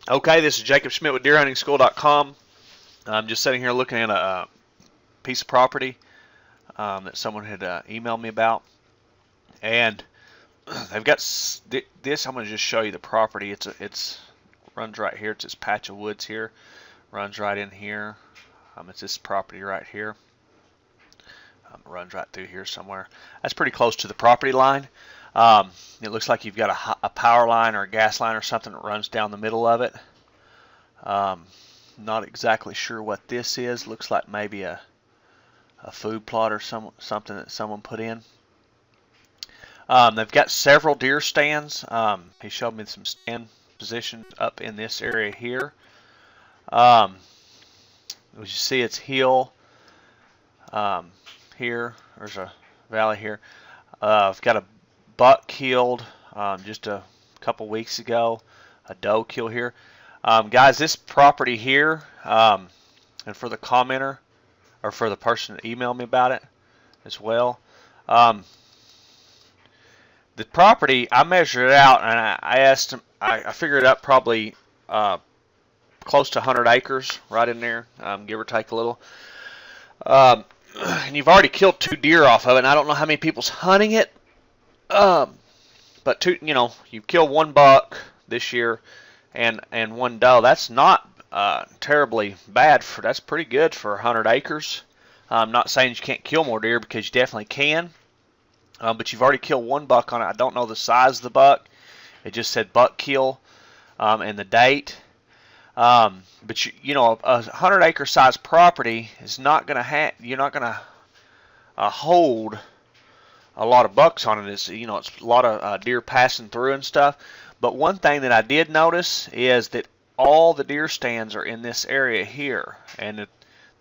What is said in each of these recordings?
Okay, this is Jacob Schmitt with DeerHuntingSchool.com. I'm just sitting here looking at a piece of property that someone had emailed me about, and they've got this. I'm going to just show you the property. It's runs right here. It's this patch of woods here, runs right in here. It's this property right here. Runs right through here somewhere. That's pretty close to the property line. It looks like you've got a power line or a gas line or something that runs down the middle of it. Not exactly sure what this is. Looks like maybe a food plot or something that someone put in. They've got several deer stands. He showed me some stand positions up in this area here. As you see, it's hill here. There's a valley here. I've got a buck killed just a couple weeks ago. A doe kill here. Guys, this property here, and for the commenter, or for the person that emailed me about it as well, the property, I measured it out, and I asked him, I figured it up probably close to 100 acres right in there, give or take a little. And you've already killed 2 deer off of it, and I don't know how many people's hunting it, but you've killed 1 buck this year and 1 doe. That's not terribly bad. That's pretty good for 100 acres. I'm not saying you can't kill more deer, because you definitely can. But you've already killed 1 buck on it. I don't know the size of the buck. It just said buck kill and the date. But a 100-acre size property is not going to have. You're not going to hold a lot of bucks on it. It's a lot of deer passing through and stuff. But one thing that I did notice is that all the deer stands are in this area here, and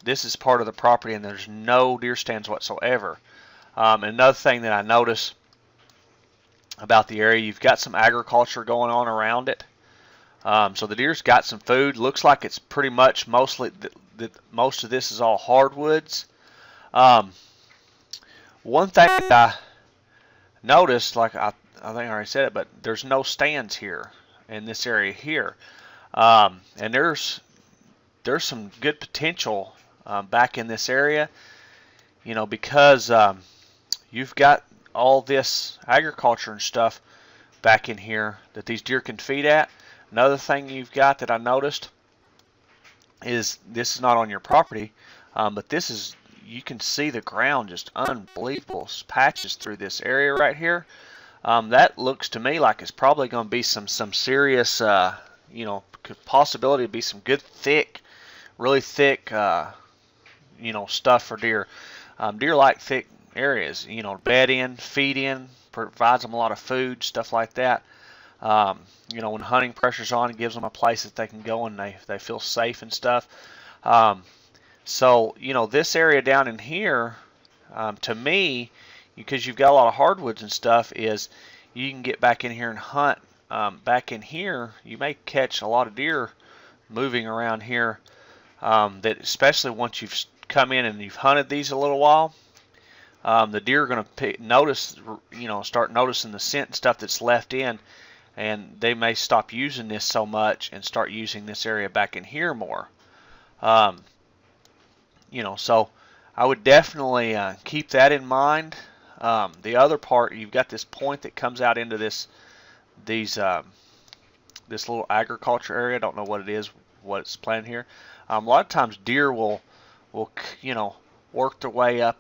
this is part of the property, and there's no deer stands whatsoever. Another thing that I noticed about the area, you've got some agriculture going on around it. So the deer's got some food. Looks like it's pretty much mostly most of this is all hardwoods. One thing that I noticed, like I think I already said it, but there's no stands here in this area here, and there's some good potential back in this area, because you've got all this agriculture and stuff back in here that these deer can feed at. Another thing you've got that I noticed is, this is not on your property, but you can see the ground, just unbelievable patches through this area right here. That looks to me like it's probably going to be some serious, possibility to be some good thick, really thick, stuff for deer. Deer like thick areas, bed in, feed in, provides them a lot of food, stuff like that. When hunting pressure's on, it gives them a place that they can go and they feel safe and stuff. So this area down in here, to me, because you've got a lot of hardwoods and stuff, is you can get back in here and hunt. Back in here, you may catch a lot of deer moving around here, that especially once you've come in and you've hunted these a little while, the deer are going to start noticing the scent and stuff that's left in, and they may stop using this so much and start using this area back in here more. So I would definitely keep that in mind. The other part, you've got this point that comes out into this little agriculture area. I don't know what it is, what it's planted here. A lot of times deer will work their way up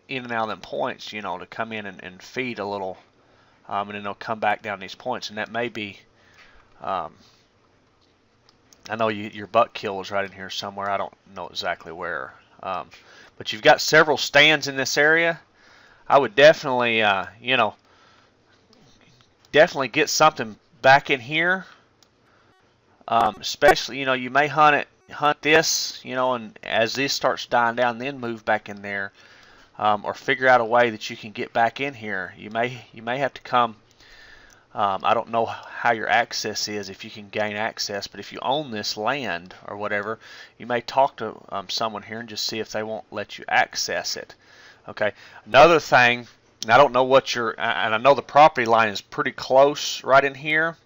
in and out of them points, to come in and feed a little, and then they'll come back down these points, and that may be, I know your buck kill was right in here somewhere. I don't know exactly where, but you've got several stands in this area. I would definitely, definitely get something back in here, especially, you may hunt this, and as this starts dying down, then move back in there. Or figure out a way that you can get back in here. You may have to come. I don't know how your access is, if you can gain access, but if you own this land or whatever, you may talk to someone here and just see if they won't let you access it. Okay. Another thing, and I don't know what and I know the property line is pretty close right in here,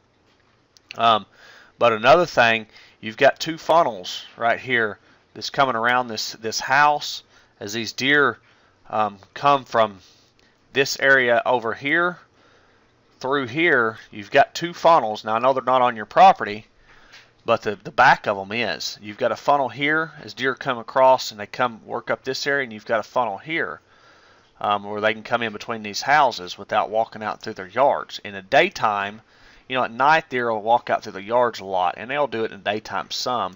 But another thing, you've got two funnels right here that's coming around this house as these deer come from this area over here through here. You've got two funnels. Now I know they're not on your property, but the back of them is. You've got a funnel here as deer come across and they come work up this area, and you've got a funnel here where they can come in between these houses without walking out through their yards. In the daytime, you know, at night deer will walk out through the yards a lot, and they'll do it in the daytime some.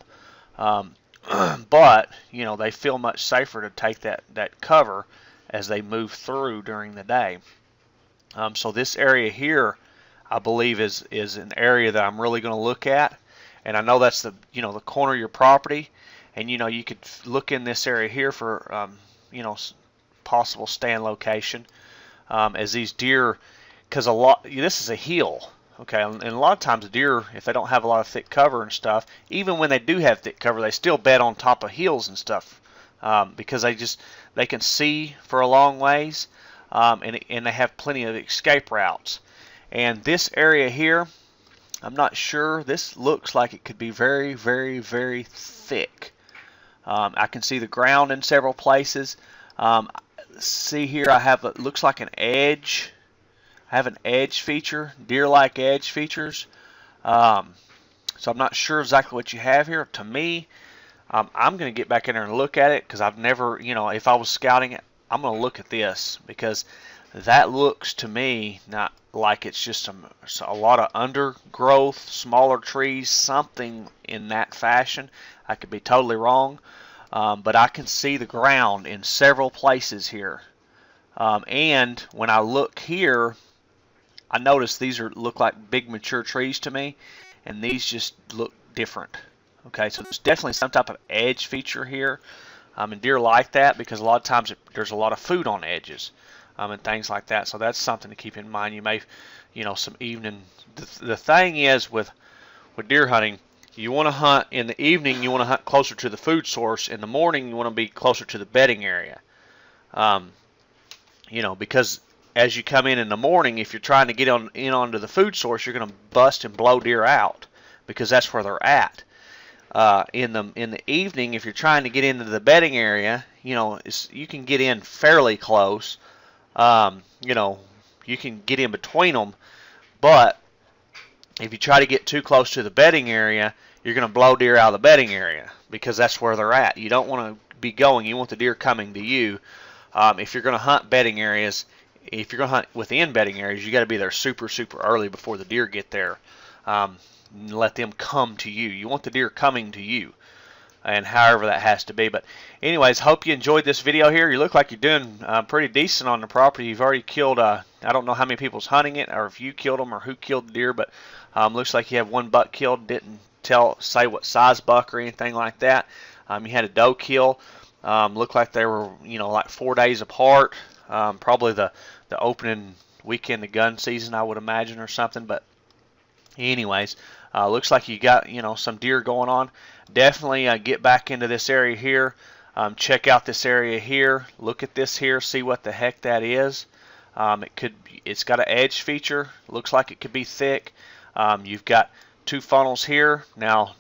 But, you know, they feel much safer to take that cover as they move through during the day. So this area here, I believe, is an area that I'm really going to look at. And I know that's the corner of your property, and you could look in this area here for possible stand location as these deer, because this is a hill, okay, and a lot of times the deer, if they don't have a lot of thick cover and stuff, even when they do have thick cover, they still bed on top of hills and stuff because they can see for a long ways, and they have plenty of escape routes. And this area here, I'm not sure. This looks like it could be very, very, very thick. I can see the ground in several places. See here, I have it looks like an edge. I have an edge feature, deer-like edge features. So I'm not sure exactly what you have here. To me, I'm going to get back in there and look at it because I've never, if I was scouting it, I'm going to look at this because that looks to me not like it's just a lot of undergrowth, smaller trees, something in that fashion. I could be totally wrong, but I can see the ground in several places here. And when I look here, I notice these look like big mature trees to me, and these just look different. Okay, so there's definitely some type of edge feature here, and deer like that because a lot of times there's a lot of food on edges. And things like that. So that's something to keep in mind. You may, some evening. The thing is with deer hunting, you want to hunt in the evening. You want to hunt closer to the food source. In the morning, you want to be closer to the bedding area. Because as you come in the morning, if you're trying to get in onto the food source, you're going to bust and blow deer out because that's where they're at. In the evening, if you're trying to get into the bedding area, you can get in fairly close. You can get in between them, but if you try to get too close to the bedding area, you're going to blow deer out of the bedding area because that's where they're at. You don't want to be going. You want the deer coming to you. If you're going to hunt bedding areas, if you're going to hunt within bedding areas, you got to be there super, super early before the deer get there. Let them come to you. You want the deer coming to you. And however that has to be. But anyways, hope you enjoyed this video here. You look like you're doing pretty decent on the property. You've already killed, I don't know how many people's hunting it or if you killed them or who killed the deer, but looks like you have one buck killed. Didn't say what size buck or anything like that. You had a doe kill. Looked like they were, like 4 days apart. Probably the opening weekend of gun season, I would imagine, or something. But anyways, looks like you got, some deer going on. Definitely get back into this area here. Check out this area here. Look at this here. See what the heck that is. It's got an edge feature. Looks like it could be thick. You've got two funnels here. Now,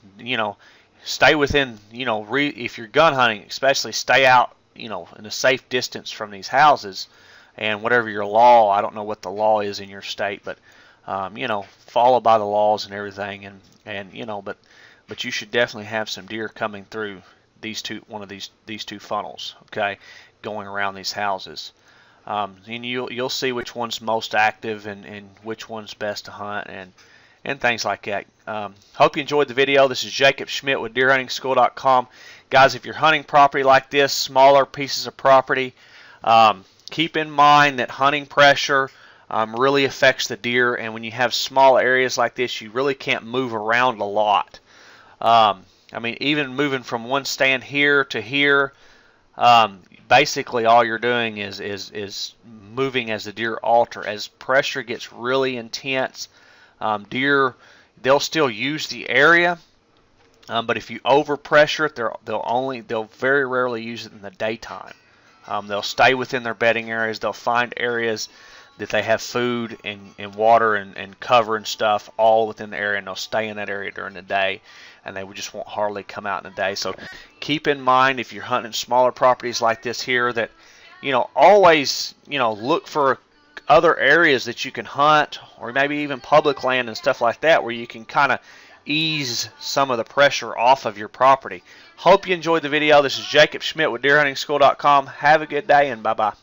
stay within, if you're gun hunting, especially stay out, in a safe distance from these houses. And whatever your law, I don't know what the law is in your state, but follow by the laws and everything, but you should definitely have some deer coming through these two funnels, okay, going around these houses. And you'll see which one's most active and which one's best to hunt and things like that. Hope you enjoyed the video. This is Jacob Schmitt with DeerHuntingSchool.com. Guys, if you're hunting property like this, smaller pieces of property, keep in mind that hunting pressure really affects the deer, and when you have small areas like this, you really can't move around a lot. Even moving from one stand here to here, basically all you're doing is moving as the deer alter. As pressure gets really intense, deer, they'll still use the area, but if you overpressure it, they'll very rarely use it in the daytime. They'll stay within their bedding areas. They'll find areas that they have food and water and cover and stuff all within the area, and they'll stay in that area during the day, and they just won't hardly come out in the day. So keep in mind, if you're hunting smaller properties like this here, that always look for other areas that you can hunt, or maybe even public land and stuff like that, where you can kind of ease some of the pressure off of your property. Hope you enjoyed the video. This is Jacob Schmitt with DeerHuntingSchool.com. Have a good day, and bye-bye.